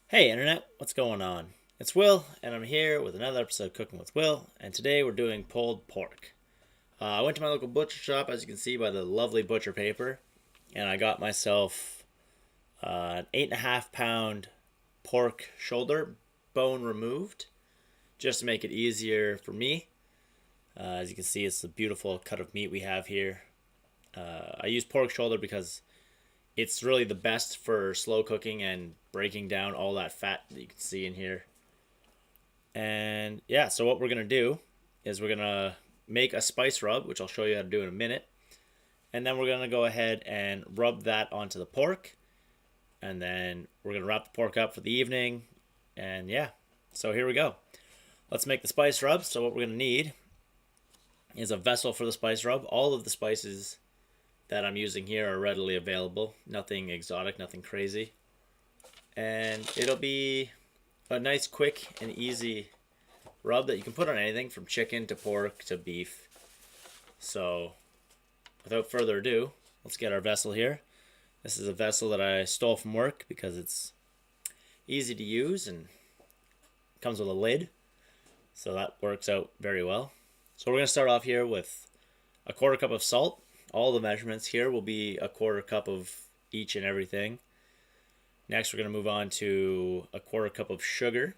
Hey Internet, what's going on? It's Will, and I'm here with another episode of Cooking with Will, and today we're doing pulled pork. I went to my local butcher shop, as you can see by the lovely butcher paper, and I got myself an 8.5 pound pork shoulder, bone removed, just to make it easier for me. As you can see, it's a beautiful cut of meat we have here. I use pork shoulder because it's really the best for slow cooking and breaking down all that fat that you can see in here. And yeah, so what we're going to do is we're going to make a spice rub, which I'll show you how to do in a minute. And then we're going to go ahead and rub that onto the pork. And then we're going to wrap the pork up for the evening. And yeah, so here we go. Let's make the spice rub. So what we're going to need is a vessel for the spice rub. All of the spices that I'm using here are readily available. Nothing exotic, nothing crazy. And it'll be a nice, quick, and easy rub that you can put on anything from chicken to pork to beef. So, without further ado, let's get our vessel here. This is a vessel that I stole from work because it's easy to use and comes with a lid. So that works out very well. So we're going to start off here with a quarter cup of salt. All the measurements here will be a quarter cup of each and everything. Next, we're going to move on to a quarter cup of sugar.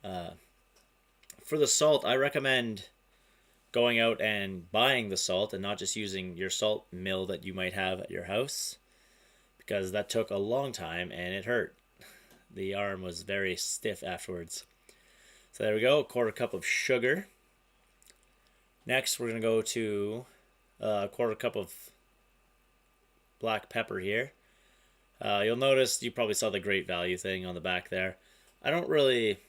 For the salt, I recommend going out and buying the salt and not just using your salt mill that you might have at your house, because that took a long time and it hurt. The arm was very stiff afterwards. So there we go, a quarter cup of sugar. Next, we're going to go to a quarter cup of black pepper here. You'll notice, you probably saw the great value thing on the back there. I don't really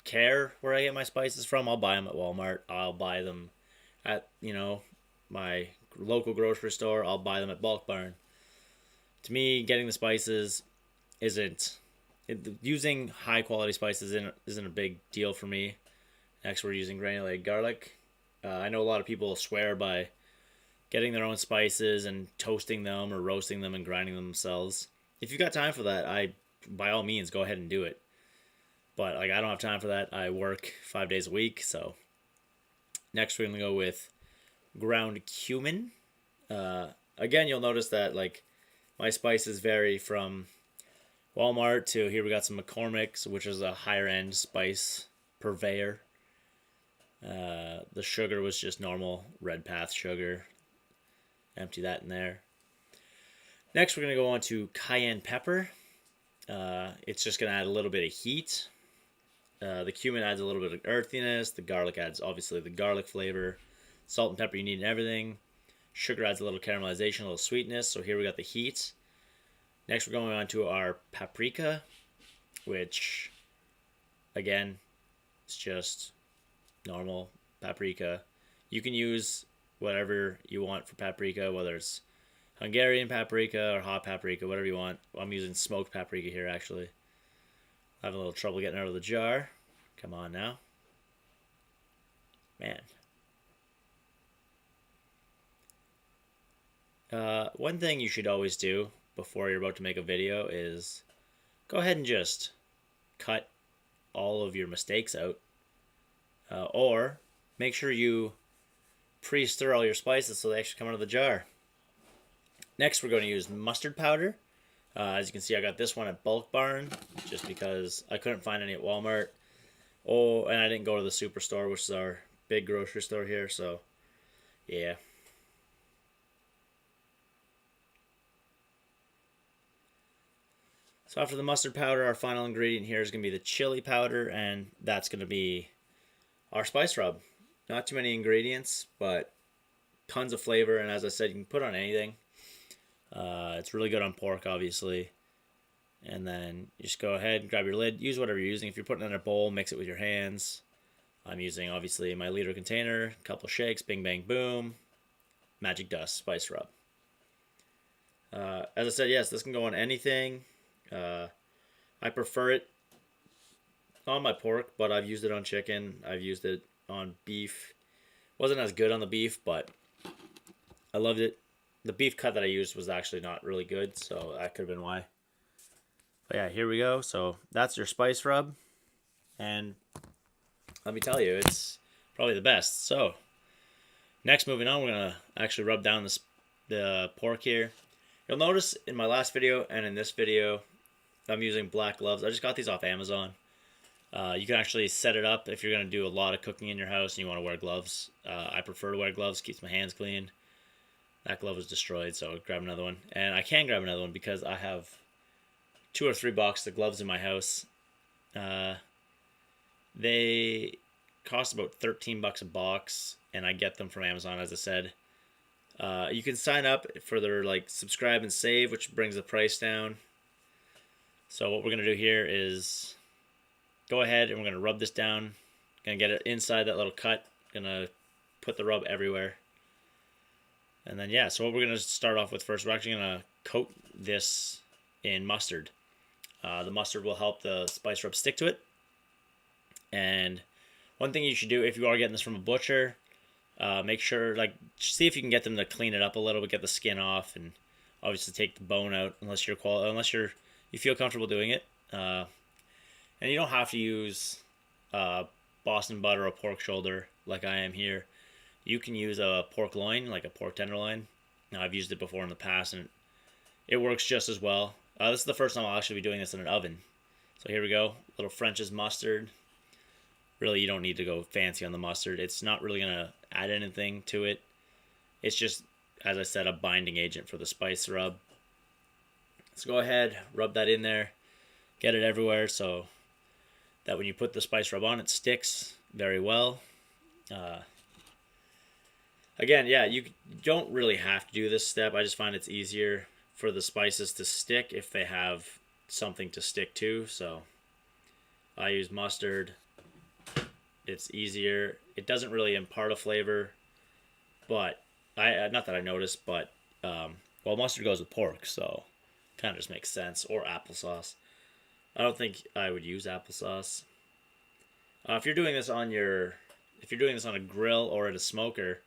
care where I get my spices from. I'll buy them at Walmart. I'll buy them at, my local grocery store. I'll buy them at Bulk Barn. To me, getting the spices using high quality spices isn't a big deal for me. Next, we're using granulated garlic. I know a lot of people swear by getting their own spices and toasting them or roasting them and grinding them themselves. If you've got time for that, by all means, go ahead and do it. But I don't have time for that. I work 5 days a week. So next we're going to go with ground cumin. Again, you'll notice that my spices vary from Walmart to here we got some McCormick's, which is a higher end spice purveyor. The sugar was just normal Red Path sugar. Empty that in there. Next, we're going to go on to cayenne pepper. It's just going to add a little bit of heat. The cumin adds a little bit of earthiness. The garlic adds, obviously, the garlic flavor. Salt and pepper you need in everything. Sugar adds a little caramelization, a little sweetness. So here we got the heat. Next, we're going on to our paprika, which, again, is just normal paprika. You can use whatever you want for paprika, whether it's Hungarian paprika or hot paprika, whatever you want. I'm using smoked paprika here, actually. Having a little trouble getting out of the jar. Come on now. Man. One thing you should always do before you're about to make a video is go ahead and just cut all of your mistakes out. Or make sure you pre-stir all your spices so they actually come out of the jar. Next, we're going to use mustard powder. As you can see, I got this one at Bulk Barn just because I couldn't find any at Walmart. Oh, and I didn't go to the Superstore, which is our big grocery store here, so yeah. So after the mustard powder, our final ingredient here is going to be the chili powder, and that's going to be our spice rub. Not too many ingredients, but tons of flavor, and as I said, you can put on anything. It's really good on pork, obviously. And then you just go ahead and grab your lid. Use whatever you're using. If you're putting it in a bowl, mix it with your hands. I'm using, obviously, my liter container. A couple shakes, bing, bang, boom. Magic dust, spice rub. As I said, yes, this can go on anything. I prefer it on my pork, but I've used it on chicken. I've used it on beef. Wasn't as good on the beef, but I loved it. The beef cut that I used was actually not really good, so that could have been why. But yeah, here we go. So that's your spice rub, and let me tell you, it's probably the best. So next, moving on, we're gonna actually rub down the pork here. You'll notice in my last video and in this video, I'm using black gloves. I just got these off Amazon. You can actually set it up if you're going to do a lot of cooking in your house and you want to wear gloves. I prefer to wear gloves, keeps my hands clean. That glove was destroyed, so I'll grab another one. And I can grab another one because I have 2 or 3 boxes of gloves in my house. They cost about $13 a box, and I get them from Amazon, as I said. You can sign up for their subscribe and save, which brings the price down. So what we're going to do here is go ahead and we're going to rub this down. Going to get it inside that little cut. Going to put the rub everywhere. And then, yeah, so what we're going to start off with first, we're actually going to coat this in mustard. The mustard will help the spice rub stick to it. And one thing you should do if you are getting this from a butcher, make sure, see if you can get them to clean it up a little bit, get the skin off, and obviously take the bone out unless you feel comfortable doing it. And you don't have to use Boston butter or pork shoulder like I am here. You can use a pork loin, like a pork tenderloin. Now, I've used it before in the past, and it works just as well. This is the first time I'll actually be doing this in an oven. So here we go, little French's mustard. Really, you don't need to go fancy on the mustard. It's not really going to add anything to it. It's just, as I said, a binding agent for the spice rub. Let's go ahead, rub that in there, get it everywhere so that when you put the spice rub on, it sticks very well. Again, yeah, you don't really have to do this step. I just find it's easier for the spices to stick if they have something to stick to. So I use mustard. It's easier. It doesn't really impart a flavor, but not that I noticed, but mustard goes with pork, so kind of just makes sense. Or applesauce. I don't think I would use applesauce. If you're doing this on a grill or at a smoker,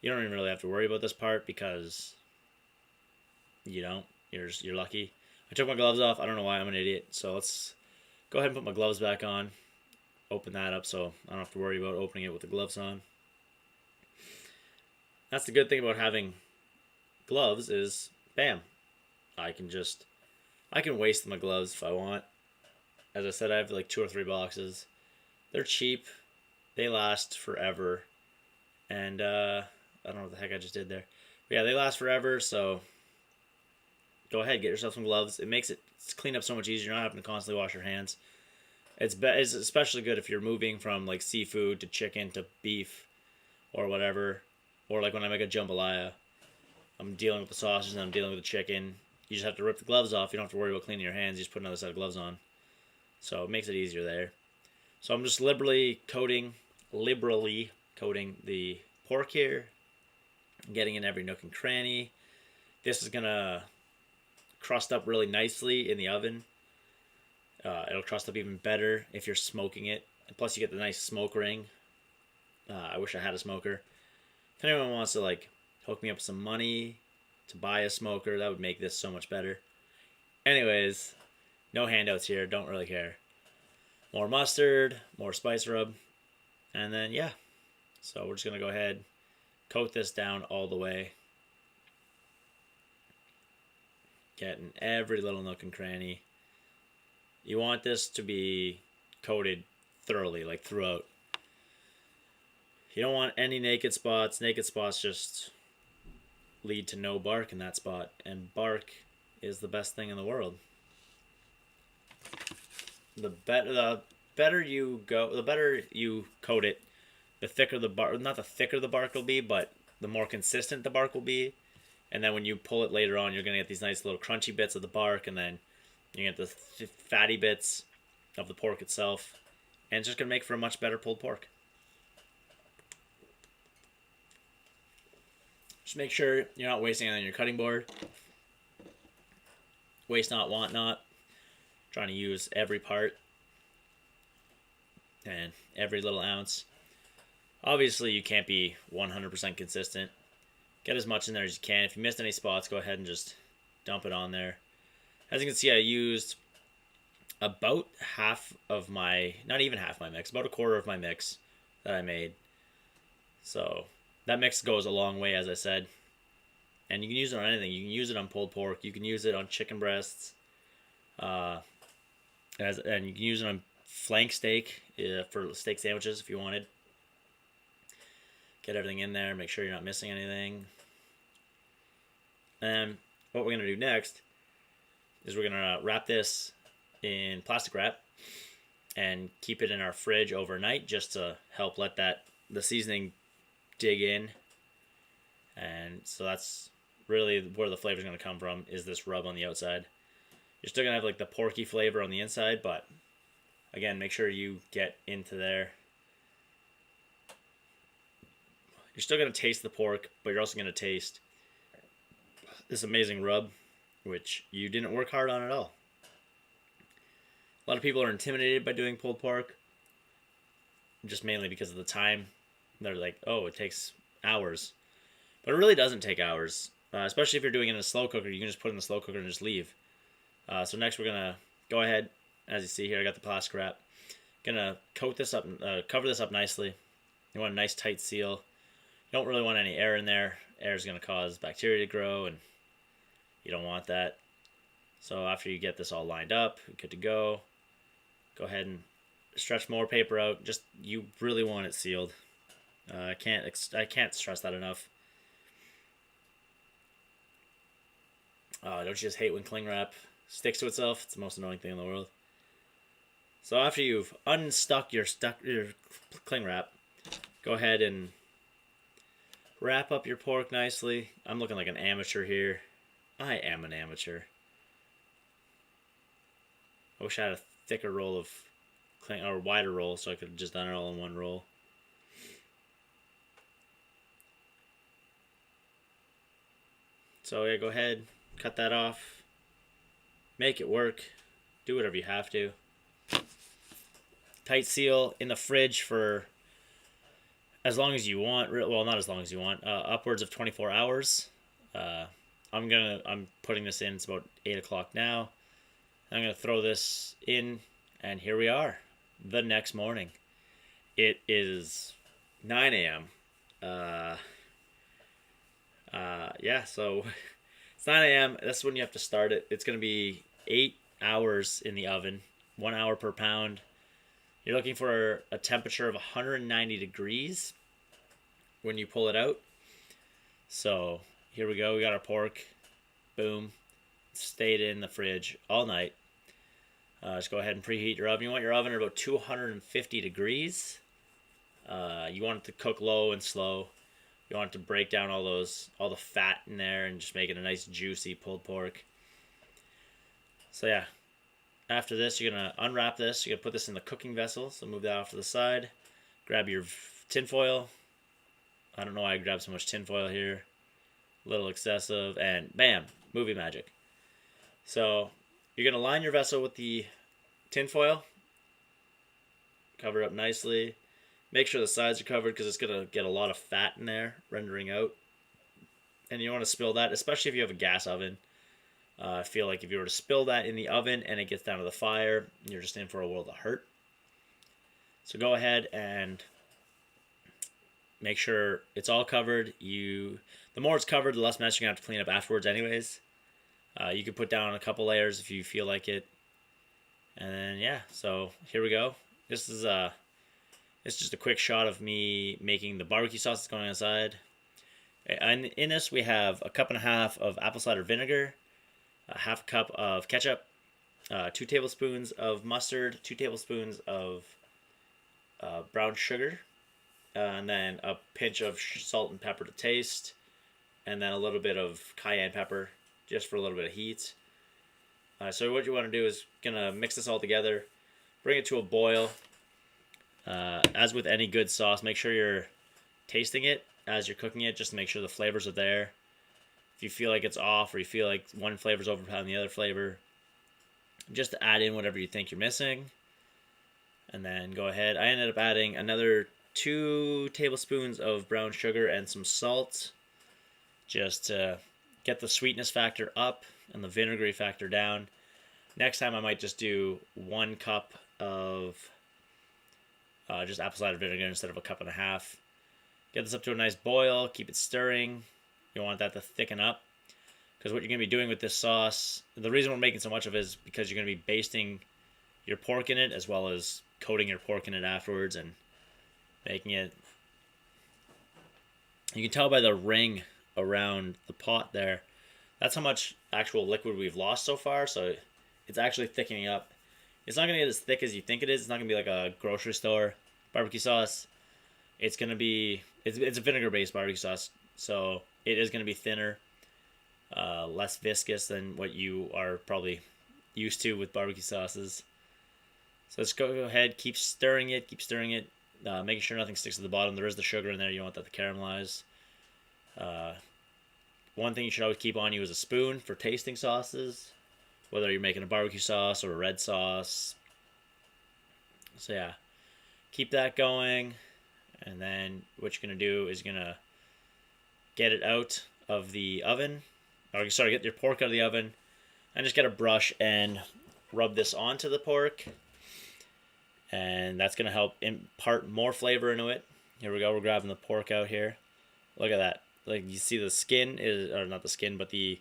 you don't even really have to worry about this part because you're lucky. I took my gloves off. I don't know why, I'm an idiot. So let's go ahead and put my gloves back on. Open that up so I don't have to worry about opening it with the gloves on. That's the good thing about having gloves is, bam, I can waste my gloves if I want. As I said, I have 2 or 3 boxes. They're cheap. They last forever. And I don't know what the heck I just did there. But yeah, they last forever, so go ahead, get yourself some gloves. It makes it clean up so much easier. You're not having to constantly wash your hands. It's especially good if you're moving from seafood to chicken to beef or whatever. Or when I make a jambalaya, I'm dealing with the sausage and I'm dealing with the chicken. You just have to rip the gloves off. You don't have to worry about cleaning your hands. You just put another set of gloves on. So it makes it easier there. So I'm just liberally coating the pork here. Getting in every nook and cranny. This is going to crust up really nicely in the oven. It'll crust up even better if you're smoking it. And plus you get the nice smoke ring. I wish I had a smoker. If anyone wants to hook me up with some money to buy a smoker, that would make this so much better. Anyways, no handouts here, don't really care. More mustard, more spice rub, and then yeah. So we're just gonna go ahead, coat this down all the way. Getting every little nook and cranny. You want this to be coated thoroughly, throughout. You don't want any naked spots. Naked spots just lead to no bark in that spot, and bark is the best thing in the world. The better you coat it, the thicker the bark. Not the thicker the bark will be, but the more consistent the bark will be. And then when you pull it later on, you're gonna get these nice little crunchy bits of the bark, and then you get the fatty bits of the pork itself, and it's just gonna make for a much better pulled pork. Just make sure you're not wasting it on your cutting board. Waste not, want not. Trying to use every part and every little ounce. Obviously, you can't be 100% consistent. Get as much in there as you can. If you missed any spots, go ahead and just dump it on there. As you can see, I used about half of my, not even half my mix, about a quarter of my mix that I made. So that mix goes a long way, as I said. And you can use it on anything. You can use it on pulled pork. You can use it on chicken breasts. And you can use it on flank steak for steak sandwiches if you wanted. Get everything in there. Make sure you're not missing anything. And what we're going to do next is we're going to wrap this in plastic wrap and keep it in our fridge overnight just to help let the seasoning dig in. And so that's really where the flavor is going to come from, is this rub on the outside. You're still going to have like the porky flavor on the inside, but again, make sure you get into there. You're still going to taste the pork, but you're also going to taste this amazing rub, which you didn't work hard on at all. A lot of people are intimidated by doing pulled pork, just mainly because of the time. They're like, oh, it takes hours. But it really doesn't take hours, especially if you're doing it in a slow cooker. You can just put it in the slow cooker and just leave. So next we're going to go ahead, as you see here, I got the plastic wrap. Going to coat this up, cover this up nicely. You want a nice tight seal. You don't really want any air in there. Air is going to cause bacteria to grow, and you don't want that. So after you get this all lined up, good to go, go ahead and stretch more paper out. Just, you really want it sealed. I can't stress that enough. Don't you just hate when cling wrap sticks to itself? It's the most annoying thing in the world. So after you've unstuck your cling wrap, go ahead and wrap up your pork nicely. I'm looking like an amateur here. I am an amateur. I wish I had a thicker roll of cling, or wider roll, so I could have just done it all in one roll. So yeah, go ahead, cut that off, make it work, do whatever you have to. Tight seal in the fridge for as long as you want. Well, not as long as you want. Upwards of 24 hours. I'm putting this in. It's about 8 o'clock now. I'm gonna throw this in, and here we are, the next morning. It is 9 a.m. Yeah, so it's 9 a.m. That's when you have to start it. It's gonna be 8 hours in the oven, 1 hour per pound. You're looking for a temperature of 190 degrees when you pull it out. So here we go. We got our pork. Boom. Stayed in the fridge all night. Just go ahead and preheat your oven. You want your oven at about 250 degrees. You want it to cook low and slow. You want it to break down all the fat in there and just make it a nice juicy pulled pork. So yeah, after this, you're going to unwrap this. You're going to put this in the cooking vessel. So move that off to the side. Grab your tin foil. I don't know why I grabbed so much tin foil here. A little excessive. And bam, movie magic. So you're going to line your vessel with the tin foil. Cover it up nicely. Make sure the sides are covered because it's going to get a lot of fat in there, rendering out. And you don't want to spill that, especially if you have a gas oven. I feel like if you were to spill that in the oven and it gets down to the fire, you're just in for a world of hurt. So go ahead and make sure it's all covered. The more it's covered, the less mess you're going to have to clean up afterwards anyways. You can put down a couple layers if you feel like it. And then, yeah, so here we go. This is just a quick shot of me making the barbecue sauce that's going inside. And in this, we have a cup and a half of apple cider vinegar, a half a cup of ketchup, 2 tablespoons of mustard, 2 tablespoons of brown sugar, and then a pinch of salt and pepper to taste, and then a little bit of cayenne pepper just for a little bit of heat. So what you want to do is gonna mix this all together, bring it to a boil. As with any good sauce, make sure you're tasting it as you're cooking it, just to make sure the flavors are there. If you feel like it's off, or you feel like one flavor's overpowering the other flavor, just add in whatever you think you're missing. And then go ahead. I ended up adding another 2 tablespoons of brown sugar and some salt, just to get the sweetness factor up and the vinegary factor down. Next time I might just do 1 cup of just apple cider vinegar instead of a cup and a half. Get this up to a nice boil. Keep it stirring. You want that to thicken up. Because what you're going to be doing with this sauce, the reason we're making so much of it is because you're going to be basting your pork in it as well as coating your pork in it afterwards and making it. You can tell by the ring around the pot there. That's how much actual liquid we've lost so far. So it's actually thickening up. It's not going to get as thick as you think it is. It's not going to be like a grocery store barbecue sauce. It's going to be, it's a vinegar-based barbecue sauce. So it is going to be thinner, less viscous than what you are probably used to with barbecue sauces. So let's go ahead, keep stirring it, making sure nothing sticks to the bottom. There is the sugar in there. You don't want that to caramelize. One thing you should always keep on you is a spoon for tasting sauces, whether you're making a barbecue sauce or a red sauce. So yeah, keep that going. And then what you're going to do is you're going to get it out of the oven. Or sorry, get your pork out of the oven. And just get a brush and rub this onto the pork. And that's going to help impart more flavor into it. Here we go. We're grabbing the pork out here. Look at that. Like you see the skin is, or not the skin, but the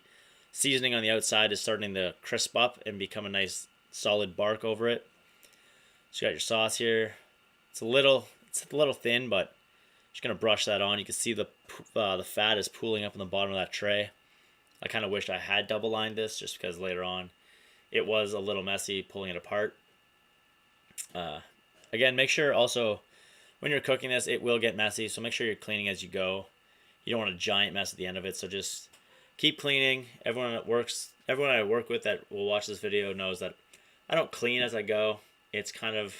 seasoning on the outside is starting to crisp up and become a nice solid bark over it. So you got your sauce here. It's a little thin, but just gonna brush that on. You can see the fat is pooling up in the bottom of that tray. I kind of wish I had double lined this just because later on it was a little messy pulling it apart. Again, make sure also when you're cooking this, it will get messy, so make sure you're cleaning as you go. You don't want a giant mess at the end of it, so just keep cleaning. Everyone I work with that will watch this video knows that I don't clean as I go. It's kind of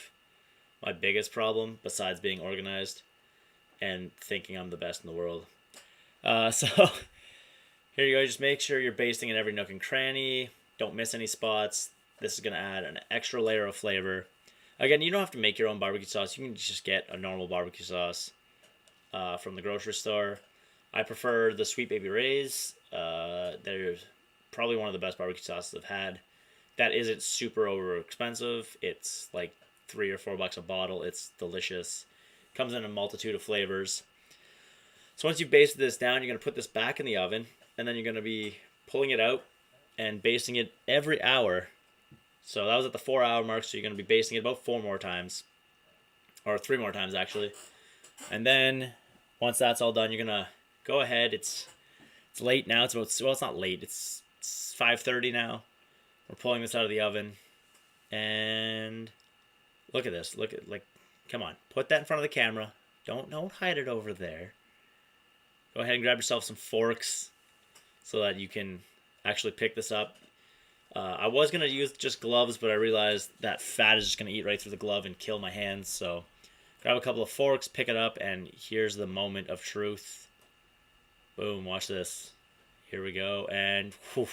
my biggest problem besides being organized and thinking I'm the best in the world. So here you go. Just make sure you're basting in every nook and cranny. Don't miss any spots. This is going to add an extra layer of flavor. Again, you don't have to make your own barbecue sauce. You can just get a normal barbecue sauce from the grocery store. I prefer the Sweet Baby Ray's. They're probably one of the best barbecue sauces I've had. That isn't super over expensive. It's like $3 or $4 a bottle. It's delicious. Comes in a multitude of flavors. So once you've basted this down, you're going to put this back in the oven, and then you're going to be pulling it out and basting it every hour. So that was at the 4-hour mark, so you're going to be basting it about 4 more times. Or 3 more times, actually. And then once that's all done, you're going to go ahead. It's late now. It's not late. It's 5:30 now. We're pulling this out of the oven. And look at this. Come on. Put that in front of the camera. Don't hide it over there. Go ahead and grab yourself some forks so that you can actually pick this up. I was going to use just gloves, but I realized that fat is just going to eat right through the glove and kill my hands. So grab a couple of forks, pick it up, and here's the moment of truth. Boom, watch this. Here we go. And whew,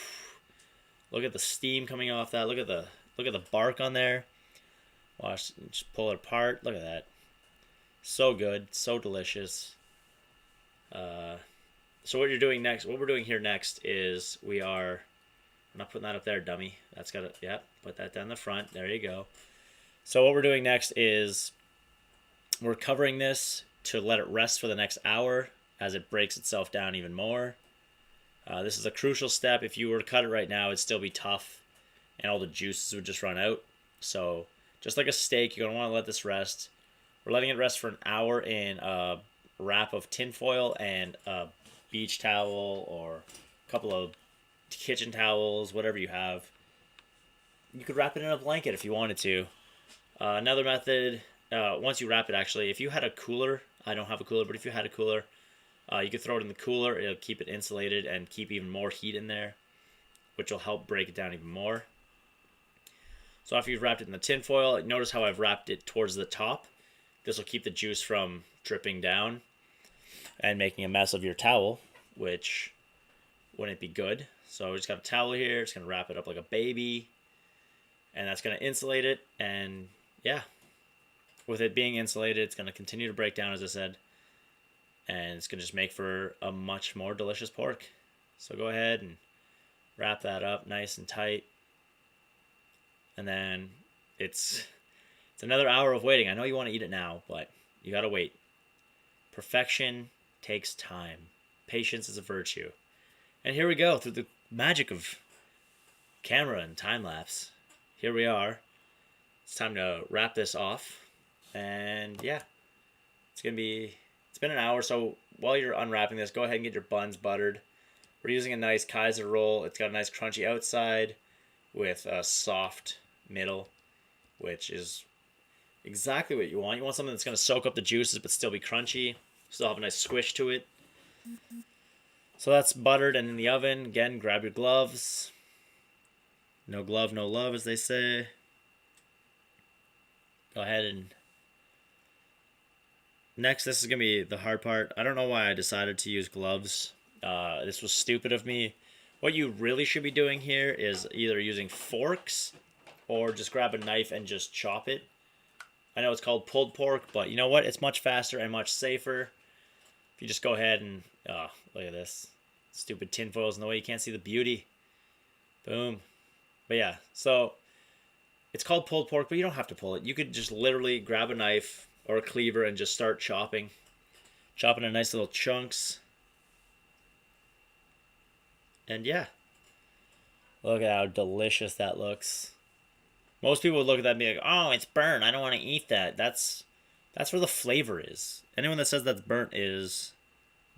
look at the steam coming off that. Look at the bark on there. Watch, just pull it apart. Look at that. So good, so delicious. So what we're doing here next is I'm not putting that up there, dummy. That's got to, yep, put that down the front. There you go. So what we're doing next is we're covering this to let it rest for the next hour as it breaks itself down even more. This is a crucial step. If you were to cut it right now, it'd still be tough and all the juices would just run out. So just like a steak, you're going to want to let this rest. We're letting it rest for an hour in a wrap of tin foil and a beach towel or a couple of kitchen towels, whatever you have. You could wrap it in a blanket if you wanted to. Another method, once you wrap it, actually, if you had a cooler, I don't have a cooler, but if you had a cooler, you could throw it in the cooler. It'll keep it insulated and keep even more heat in there, which will help break it down even more. So after you've wrapped it in the tin foil, notice how I've wrapped it towards the top. This will keep the juice from dripping down and making a mess of your towel, which wouldn't be good. So we just got a towel here. It's going to wrap it up like a baby. And that's going to insulate it. And yeah, with it being insulated, it's going to continue to break down, as I said. And it's going to just make for a much more delicious pork. So go ahead and wrap that up nice and tight. and then it's another hour of waiting. I know you want to eat it now, but you gotta wait. Perfection takes time. Patience is a virtue. And here we go through the magic of camera and time lapse. Here we are. It's time to wrap this off. And yeah, it's been an hour. So while you're unwrapping this, go ahead and get your buns buttered. We're using a nice Kaiser roll. It's got a nice crunchy outside with a soft middle, which is exactly what you want. You want something that's going to soak up the juices but still be crunchy. Still have a nice squish to it. So that's buttered and in the oven. Again, grab your gloves. No glove, no love, as they say. Go ahead and... Next, this is going to be the hard part. I don't know why I decided to use gloves. This was stupid of me. What you really should be doing here is either using forks or just grab a knife and just chop it. I know it's called pulled pork, but you know what? It's much faster and much safer. If you just go ahead and... Oh, look at this. Stupid tinfoil's in the way. You can't see the beauty. Boom. But yeah, so it's called pulled pork, but you don't have to pull it. You could just literally grab a knife or a cleaver and just start chopping. Chopping in nice little chunks. And yeah. Look at how delicious that looks. Most people would look at that and be like, oh, it's burnt. I don't want to eat that. That's where the flavor is. Anyone that says that's burnt is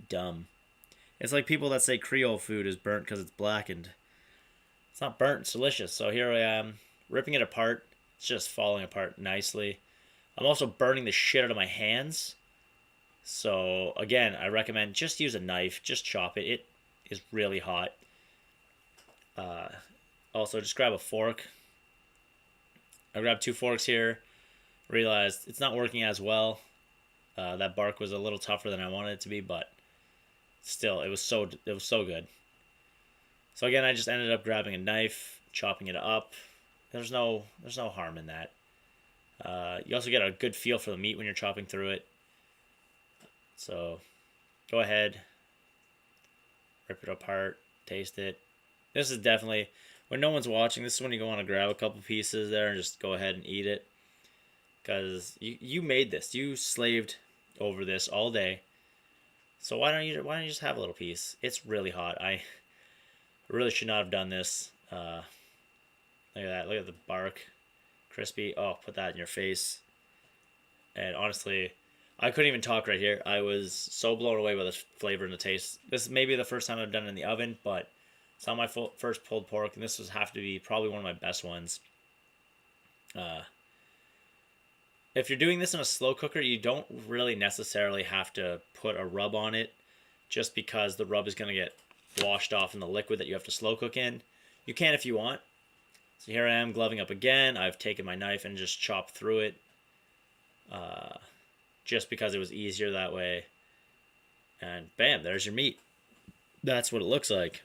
dumb. It's like people that say Creole food is burnt because it's blackened. It's not burnt. It's delicious. So here I am, ripping it apart. It's just falling apart nicely. I'm also burning the shit out of my hands. So again, I recommend just use a knife. Just chop it. It is really hot. Also, just grab a fork. I grabbed 2 forks here. Realized it's not working as well. That bark was a little tougher than I wanted it to be, but still, it was so good. So again, I just ended up grabbing a knife, chopping it up. There's no harm in that. You also get a good feel for the meat when you're chopping through it. So go ahead, rip it apart, taste it. This is definitely, when no one's watching, this is when you want to grab a couple pieces there and just go ahead and eat it. Because you made this. You slaved over this all day. So why don't you just have a little piece? It's really hot. I really should not have done this. Look at that. Look at the bark. Crispy. Oh, put that in your face. And honestly, I couldn't even talk right here. I was so blown away by the flavor and the taste. This may be the first time I've done it in the oven, but it's not my first pulled pork, and this have to be probably one of my best ones. If you're doing this in a slow cooker, you don't really necessarily have to put a rub on it, just because the rub is going to get washed off in the liquid that you have to slow cook in. You can if you want. So here I am gloving up again. I've taken my knife and just chopped through it, just because it was easier that way. And bam, there's your meat. That's what it looks like.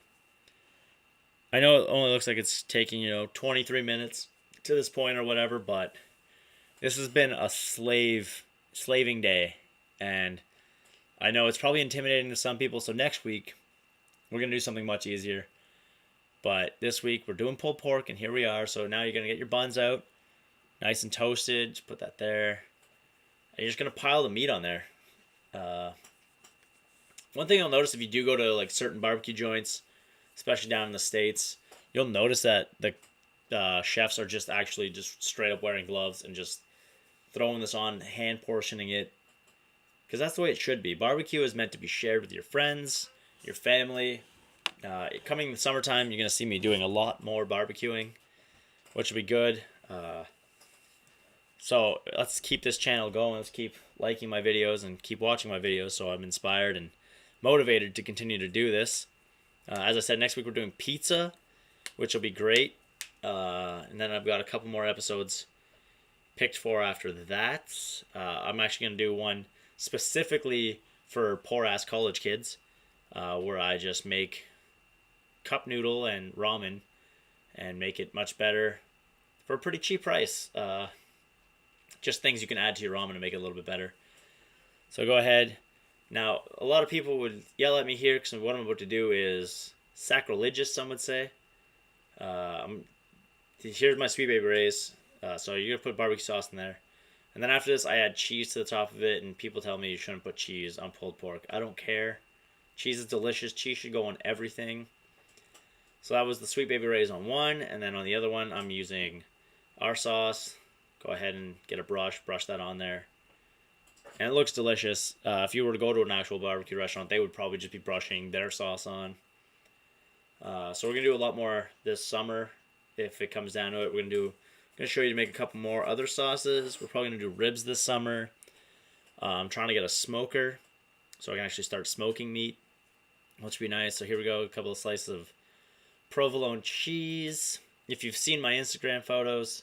I know it only looks like it's taking, 23 minutes to this point or whatever, but this has been a slaving day, and I know it's probably intimidating to some people, so next week we're going to do something much easier. But this week we're doing pulled pork, and here we are. So now you're going to get your buns out, nice and toasted. Just put that there. And you're just going to pile the meat on there. One thing you'll notice if you do go to like certain barbecue joints, especially down in the States, you'll notice that the chefs are just actually just straight up wearing gloves and just throwing this on, hand portioning it. Because that's the way it should be. Barbecue is meant to be shared with your friends, your family. Coming in the summertime, you're going to see me doing a lot more barbecuing, which will be good. So let's keep this channel going. Let's keep liking my videos and keep watching my videos so I'm inspired and motivated to continue to do this. As I said, next week we're doing pizza, which will be great. And then I've got a couple more episodes picked for after that. I'm actually going to do one specifically for poor-ass college kids, where I just make cup noodle and ramen and make it much better for a pretty cheap price. Just things you can add to your ramen to make it a little bit better. So go ahead. Now, a lot of people would yell at me here because what I'm about to do is sacrilegious, some would say. here's my Sweet Baby Ray's. So you're gonna put barbecue sauce in there, and then after this, I add cheese to the top of it. And people tell me you shouldn't put cheese on pulled pork. I don't care. Cheese is delicious. Cheese should go on everything. So that was the Sweet Baby Ray's on one, and then on the other one, I'm using our sauce. Go ahead and get a brush that on there. And it looks delicious. If you were to go to an actual barbecue restaurant, they would probably just be brushing their sauce on. So we're going to do a lot more this summer if it comes down to it. I'm going to show you to make a couple more other sauces. We're probably going to do ribs this summer. I'm trying to get a smoker so I can actually start smoking meat, which would be nice. So here we go, a couple of slices of provolone cheese. If you've seen my Instagram photos,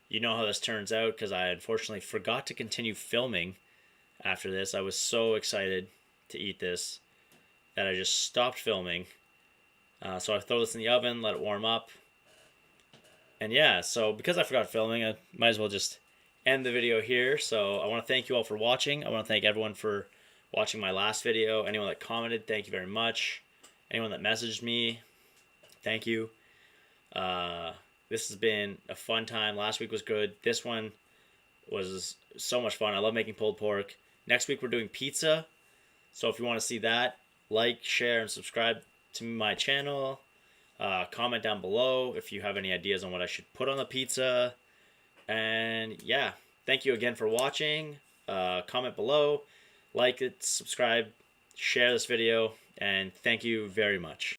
you know how this turns out because I unfortunately forgot to continue filming after this. I was so excited to eat this that I just stopped filming. So I throw this in the oven, let it warm up. And yeah, so because I forgot filming, I might as well just end the video here. So I want to thank you all for watching. I want to thank everyone for watching my last video. Anyone that commented, thank you very much. Anyone that messaged me, thank you. This has been a fun time. Last week was good. This one was so much fun. I love making pulled pork. Next week we're doing pizza. So if you want to see that, like, share, and subscribe to my channel. Comment down below if you have any ideas on what I should put on the pizza. And yeah, thank you again for watching. Comment below, like it, subscribe, share this video, and thank you very much.